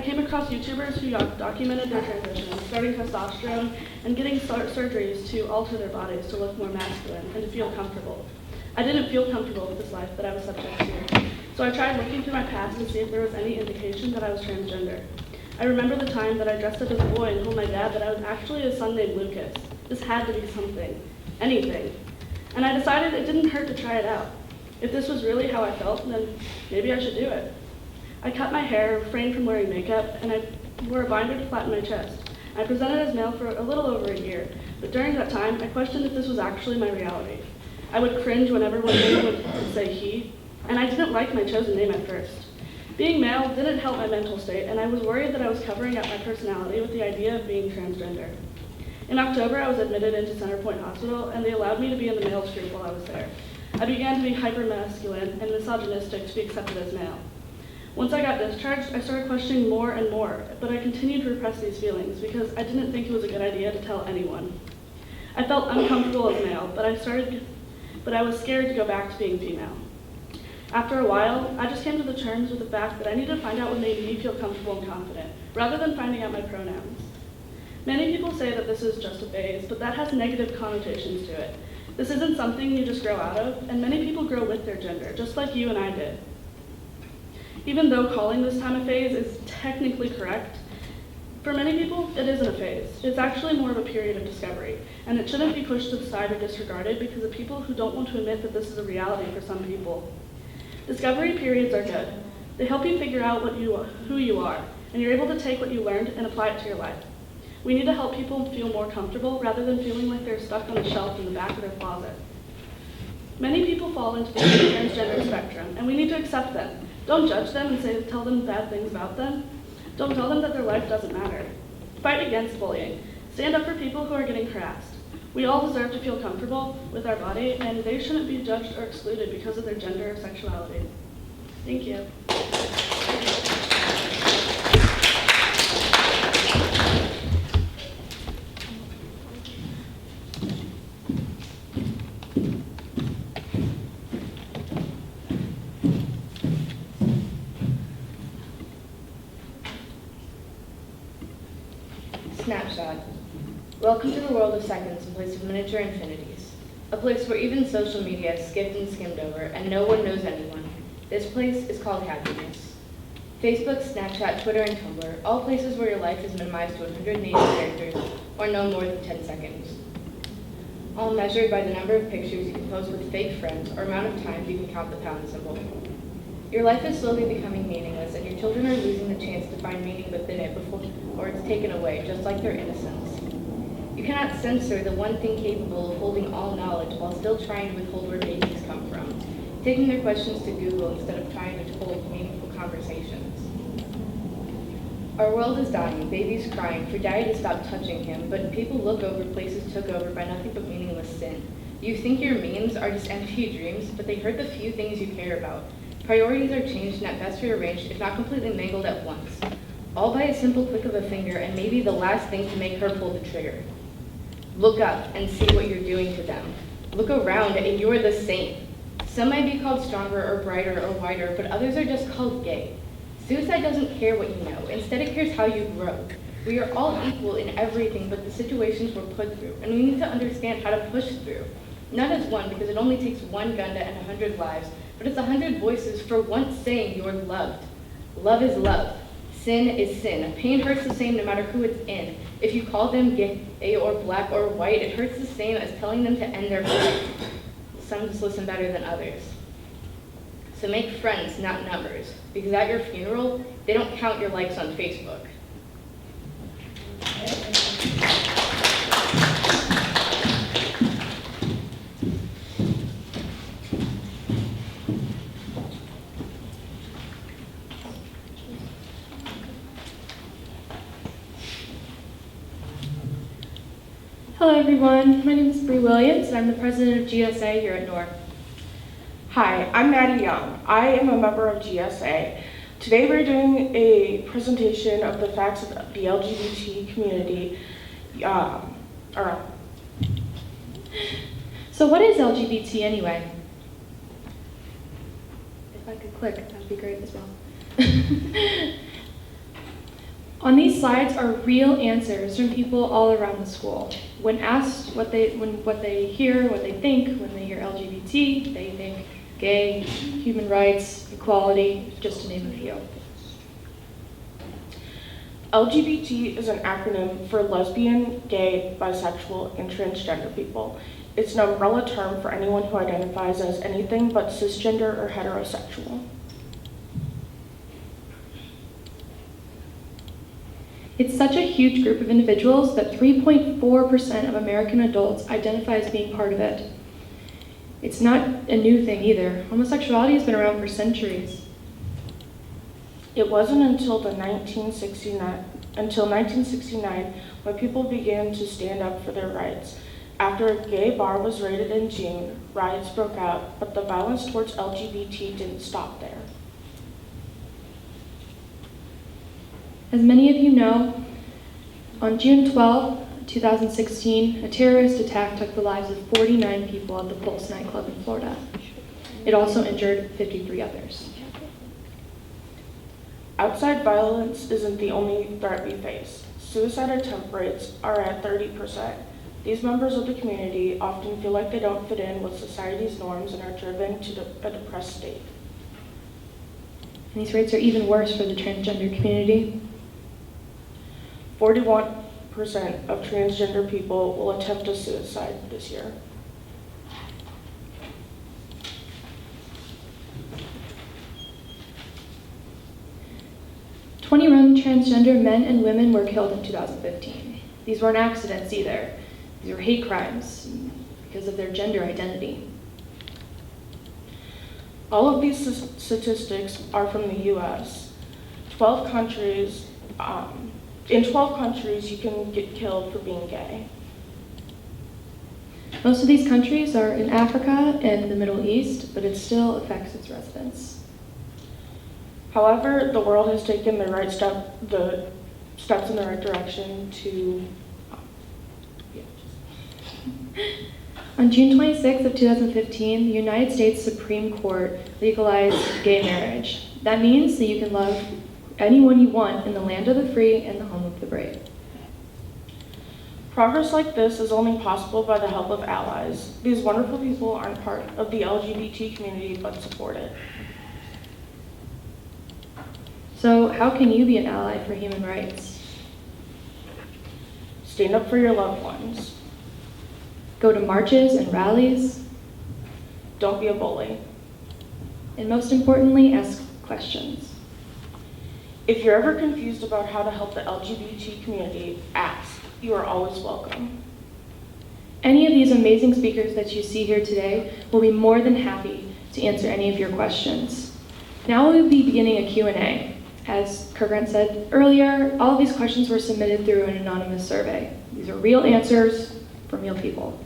came across YouTubers who documented their transition, starting testosterone and getting surgeries to alter their bodies to look more masculine and to feel comfortable. I didn't feel comfortable with this life that I was subject to, so I tried looking through my past to see if there was any indication that I was transgender. I remember the time that I dressed up as a boy and told my dad that I was actually a son named Lucas. This had to be something, anything. And I decided it didn't hurt to try it out. If this was really how I felt, then maybe I should do it. I cut my hair, refrained from wearing makeup, and I wore a binder to flatten my chest. I presented as male for a little over a year, but during that time, I questioned if this was actually my reality. I would cringe whenever one name would say he, and I didn't like my chosen name at first. Being male didn't help my mental state, and I was worried that I was covering up my personality with the idea of being transgender. In October, I was admitted into Centerpoint Hospital, and they allowed me to be in the males group while I was there. I began to be hyper-masculine and misogynistic to be accepted as male. Once I got discharged, I started questioning more and more, but I continued to repress these feelings because I didn't think it was a good idea to tell anyone. I felt uncomfortable as male, but I was scared to go back to being female. After a while, I just came to the terms with the fact that I needed to find out what made me feel comfortable and confident, rather than finding out my pronouns. Many people say that this is just a phase, but that has negative connotations to it. This isn't something you just grow out of, and many people grow with their gender, just like you and I did. Even though calling this time a phase is technically correct, for many people, it isn't a phase. It's actually more of a period of discovery, and it shouldn't be pushed to the side or disregarded because of people who don't want to admit that this is a reality for some people. Discovery periods are good. They help you figure out who you are, and you're able to take what you learned and apply it to your life. We need to help people feel more comfortable rather than feeling like they're stuck on a shelf in the back of their closet. Many people fall into the transgender spectrum, and we need to accept them. Don't judge them and tell them bad things about them. Don't tell them that their life doesn't matter. Fight against bullying. Stand up for people who are getting harassed. We all deserve to feel comfortable with our body, and they shouldn't be judged or excluded because of their gender or sexuality. Thank you. Snapshot. Welcome to the world of seconds in place of miniature infinities. A place where even social media is skipped and skimmed over and no one knows anyone. This place is called happiness. Facebook, Snapchat, Twitter, and Tumblr, all places where your life is minimized to 180 characters or no more than 10 seconds. All measured by the number of pictures you can post with fake friends or amount of times you can count the pound symbol. Your life is slowly becoming meaningless, and your children are losing the chance to find meaning within it before it's taken away, just like their innocence. You cannot censor the one thing capable of holding all knowledge while still trying to withhold where babies come from, taking their questions to Google instead of trying to hold meaningful conversations. Our world is dying, babies crying, for daddy to stop touching him, but people look over places took over by nothing but meaningless sin. You think your memes are just empty dreams, but they hurt the few things you care about. Priorities are changed and at best rearranged, if not completely mangled at once. All by a simple click of a finger and maybe the last thing to make her pull the trigger. Look up and see what you're doing to them. Look around and you're the same. Some might be called stronger or brighter or wider, but others are just called gay. Suicide doesn't care what you know, instead it cares how you grow. We are all equal in everything but the situations we're put through, and we need to understand how to push through. Not as one, because it only takes one gun to end 100 lives, but it's 100 voices for once saying you're loved. Love is love. Sin is sin. Pain hurts the same no matter who it's in. If you call them gay or black or white, it hurts the same as telling them to end their life. Some just listen better than others. So make friends, not numbers, because at your funeral, they don't count your likes on Facebook. Hello everyone, my name is Bree Williams and I'm the president of GSA here at NOR. Hi, I'm Maddie Young. I am a member of GSA. Today we're doing a presentation of the facts of the LGBT community. So what is LGBT anyway? If I could click, that would be great as well. On these slides are real answers from people all around the school. When asked what they hear, what they think, when they hear LGBT, they think gay, human rights, equality, just to name a few. LGBT is an acronym for lesbian, gay, bisexual, and transgender people. It's an umbrella term for anyone who identifies as anything but cisgender or heterosexual. It's such a huge group of individuals that 3.4% of American adults identify as being part of it. It's not a new thing either. Homosexuality has been around for centuries. It wasn't until 1969 when people began to stand up for their rights. After a gay bar was raided in June, riots broke out, but the violence towards LGBT didn't stop there. As many of you know, on June 12, 2016, a terrorist attack took the lives of 49 people at the Pulse nightclub in Florida. It also injured 53 others. Outside violence isn't the only threat we face. Suicide attempt rates are at 30%. These members of the community often feel like they don't fit in with society's norms and are driven to a depressed state. And these rates are even worse for the transgender community. 41% of transgender people will attempt a suicide this year. "21 transgender men and women were killed in 2015. These weren't accidents either. These were hate crimes because of their gender identity. All of these statistics are from the US. 12 countries, in 12 countries, you can get killed for being gay. Most of these countries are in Africa and the Middle East, but it still affects its residents. However, the world has taken the steps in the right direction to. On June 26th of 2015, the United States Supreme Court legalized gay marriage. That means that you can love anyone you want in the land of the free and the home of the brave. Progress like this is only possible by the help of allies. These wonderful people aren't part of the LGBT community but support it. So how can you be an ally for human rights? Stand up for your loved ones. Go to marches and rallies. Don't be a bully. And most importantly, ask questions. If you're ever confused about how to help the LGBT community, ask. You are always welcome. Any of these amazing speakers that you see here today will be more than happy to answer any of your questions. Now we'll be beginning a Q&A. As Kirkran said earlier, all of these questions were submitted through an anonymous survey. These are real answers from real people.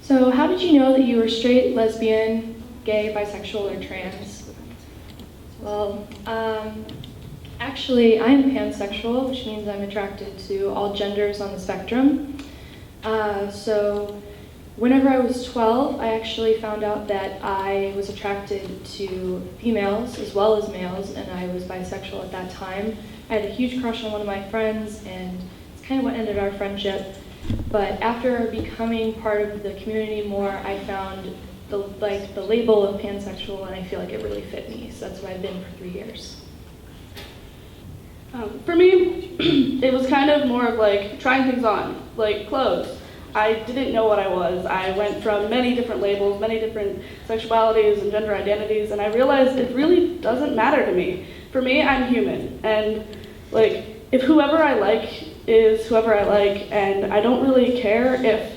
So how did you know that you were straight, lesbian, gay, bisexual, or trans? Well, actually, I'm pansexual, which means I'm attracted to all genders on the spectrum. So whenever I was 12, I actually found out that I was attracted to females as well as males, and I was bisexual at that time. I had a huge crush on one of my friends, and it's kind of what ended our friendship. But after becoming part of the community more, I found the label of pansexual, and I feel like it really fit me. So that's what I've been for 3 years. For me, it was kind of more of like trying things on, like clothes. I didn't know what I was. I went from many different labels, many different sexualities and gender identities, and I realized it really doesn't matter to me. For me, I'm human, and like, if whoever I like is whoever I like, and I don't really care if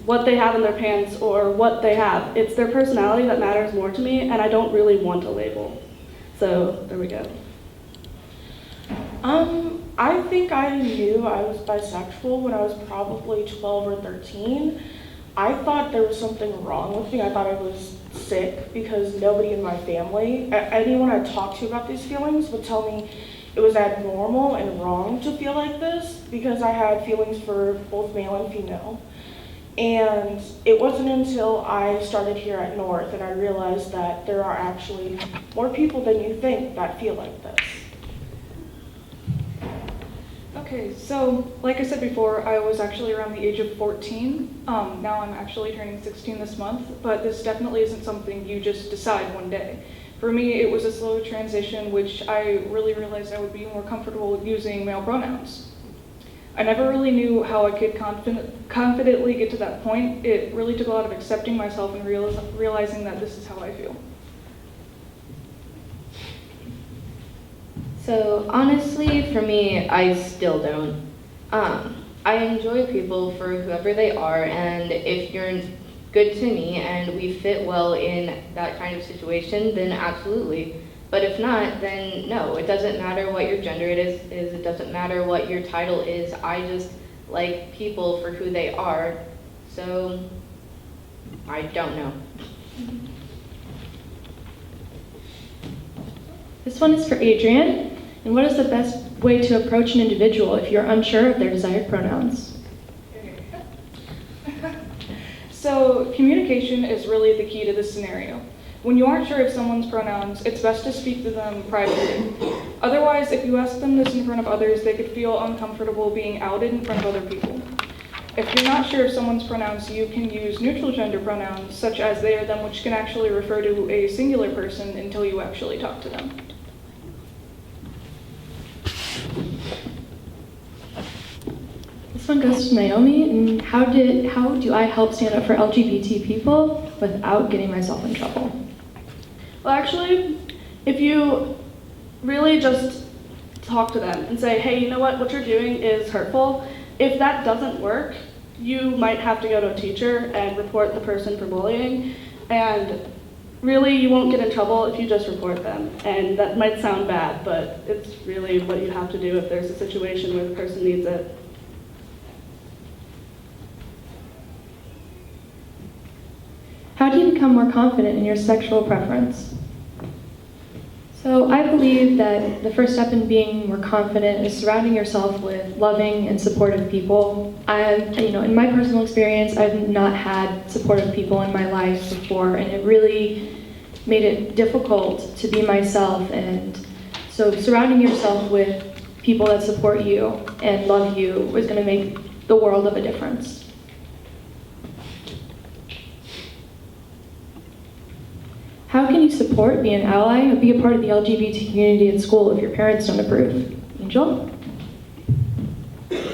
what they have in their pants or what they have. It's their personality that matters more to me, and I don't really want a label. So there we go. I think I knew I was bisexual when I was probably 12 or 13. I thought there was something wrong with me. I thought I was sick because nobody in my family, anyone I talked to about these feelings would tell me it was abnormal and wrong to feel like this because I had feelings for both male and female. And it wasn't until I started here at North and I realized that there are actually more people than you think that feel like this. Okay, so like I said before, I was actually around the age of 14. Now I'm actually turning 16 this month, but this definitely isn't something you just decide one day. For me, it was a slow transition, which I really realized I would be more comfortable using male pronouns. I never really knew how I could confidently get to that point. It really took a lot of accepting myself and realizing that this is how I feel. So honestly, for me, I still don't. I enjoy people for whoever they are, and if you're good to me and we fit well in that kind of situation, then absolutely. But if not, then no. It doesn't matter what your gender is. It doesn't matter what your title is. I just like people for who they are. So I don't know. This one is for Adrian. And what is the best way to approach an individual if you're unsure of their desired pronouns? So communication is really the key to this scenario. When you aren't sure of someone's pronouns, it's best to speak to them privately. Otherwise, if you ask them this in front of others, they could feel uncomfortable being outed in front of other people. If you're not sure of someone's pronouns, you can use neutral gender pronouns, such as they or them, which can actually refer to a singular person until you actually talk to them. This one goes to Naomi. And how do I help stand up for LGBT people without getting myself in trouble? Well, actually, if you really just talk to them and say, hey, you know what you're doing is hurtful. If that doesn't work, you might have to go to a teacher and report the person for bullying. And really, you won't get in trouble if you just report them. And that might sound bad, but it's really what you have to do if there's a situation where the person needs it. How do you become more confident in your sexual preference? So I believe that the first step in being more confident is surrounding yourself with loving and supportive people. In my personal experience, I've not had supportive people in my life before, and it really made it difficult to be myself. And so surrounding yourself with people that support you and love you is going to make the world of a difference. How can you support, be an ally, or be a part of the LGBT community at school if your parents don't approve? Angel?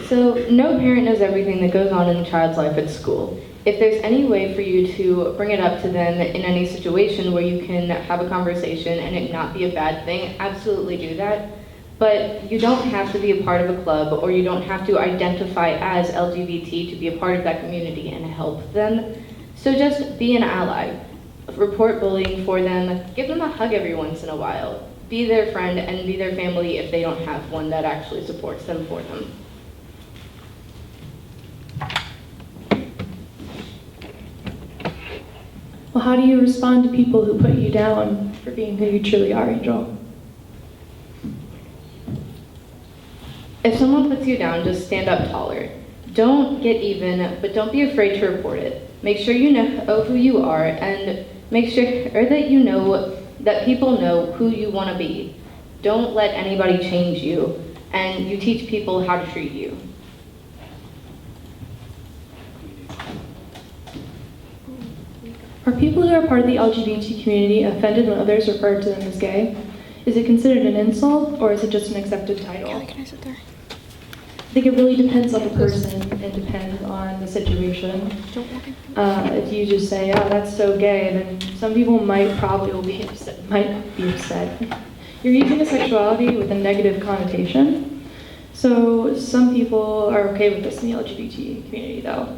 So no parent knows everything that goes on in a child's life at school. If there's any way for you to bring it up to them in any situation where you can have a conversation and it not be a bad thing, absolutely do that. But you don't have to be a part of a club, or you don't have to identify as LGBT to be a part of that community and help them. So just be an ally. Report bullying for them, give them a hug every once in a while. Be their friend and be their family if they don't have one that actually supports them for them. Well, how do you respond to people who put you down for being who you truly are, Angel? If someone puts you down, just stand up taller. Don't get even, but don't be afraid to report it. Make sure you know who you are, and make sure that you know that people know who you want to be. Don't let anybody change you, and you teach people how to treat you. Are people who are part of the LGBT community offended when others refer to them as gay? Is it considered an insult, or is it just an accepted title? Can I sit there? I think it really depends on the person and depends on the situation. If you just say, "Oh, that's so gay," then some people will be upset. Might be upset. You're using a sexuality with a negative connotation. So some people are okay with this in the LGBT community, though,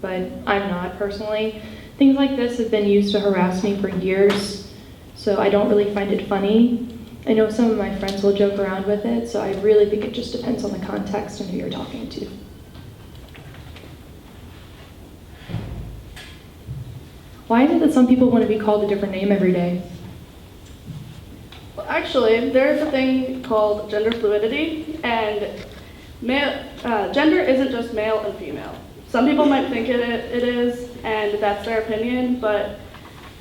but I'm not personally. Things like this have been used to harass me for years, so I don't really find it funny. I know some of my friends will joke around with it, so I really think it just depends on the context and who you're talking to. Why is it that some people want to be called a different name every day? Well, actually, there's a thing called gender fluidity, and gender isn't just male and female. Some people might think it is, and that's their opinion, but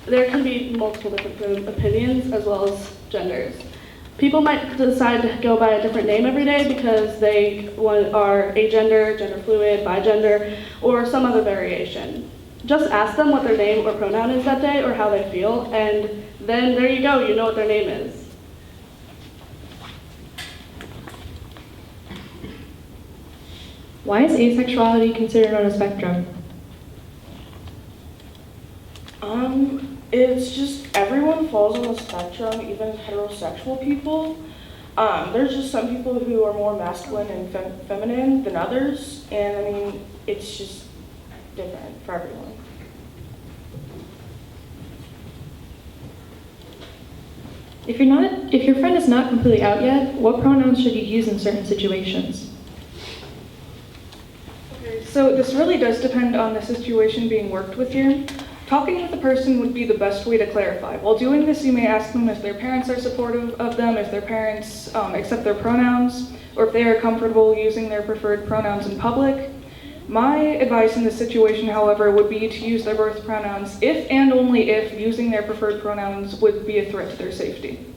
there can be multiple different opinions as well as genders. People might decide to go by a different name every day because they are agender, gender fluid, bigender, or some other variation. Just ask them what their name or pronoun is that day or how they feel, and then there you go, you know what their name is. Why is asexuality considered on a spectrum? It's just everyone falls on the spectrum, even heterosexual people. There's just some people who are more masculine and feminine than others, and I mean, it's just different for everyone. If your friend is not completely out yet, what pronouns should you use in certain situations? Okay, so this really does depend on the situation being worked with here. Talking with the person would be the best way to clarify. While doing this, you may ask them if their parents are supportive of them, if their parents accept their pronouns, or if they are comfortable using their preferred pronouns in public. My advice in this situation, however, would be to use their birth pronouns if and only if using their preferred pronouns would be a threat to their safety.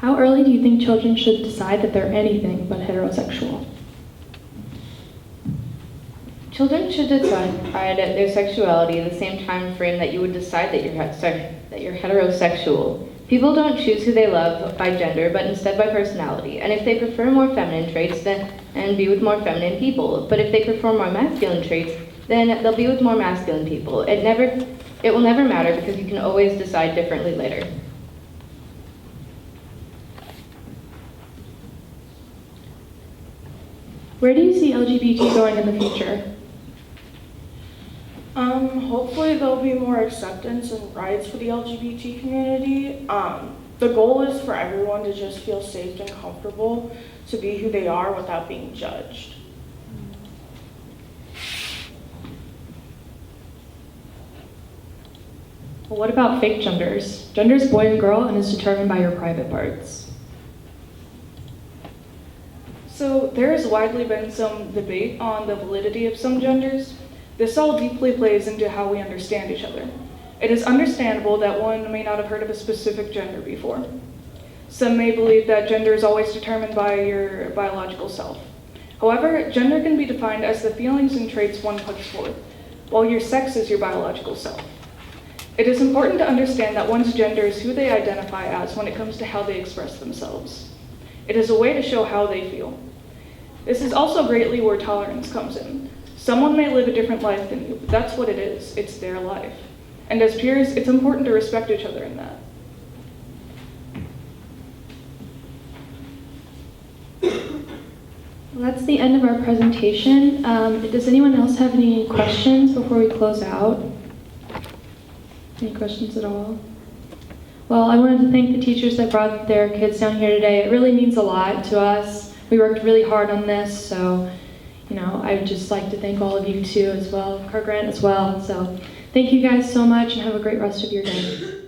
How early do you think children should decide that they're anything but heterosexual? Children should decide their sexuality in the same time frame that you would decide that you're heterosexual. People don't choose who they love by gender, but instead by personality. And if they prefer more feminine traits, then be with more feminine people. But if they prefer more masculine traits, then they'll be with more masculine people. It will never matter because you can always decide differently later. Where do you see LGBT going in the future? Hopefully there'll be more acceptance and rights for the LGBT community. The goal is for everyone to just feel safe and comfortable to be who they are without being judged. Well, what about fake genders? Gender is boy and girl and is determined by your private parts. So there has widely been some debate on the validity of some genders. This all deeply plays into how we understand each other. It is understandable that one may not have heard of a specific gender before. Some may believe that gender is always determined by your biological self. However, gender can be defined as the feelings and traits one puts forth, while your sex is your biological self. It is important to understand that one's gender is who they identify as when it comes to how they express themselves. It is a way to show how they feel. This is also greatly where tolerance comes in. Someone may live a different life than you, but that's what it is. It's their life. And as peers, it's important to respect each other in that. Well, that's the end of our presentation. Does anyone else have any questions before we close out? Any questions at all? Well, I wanted to thank the teachers that brought their kids down here today. It really means a lot to us. We worked really hard on this, so I'd just like to thank all of you too as well, Car Grant as well. So thank you guys so much and have a great rest of your day.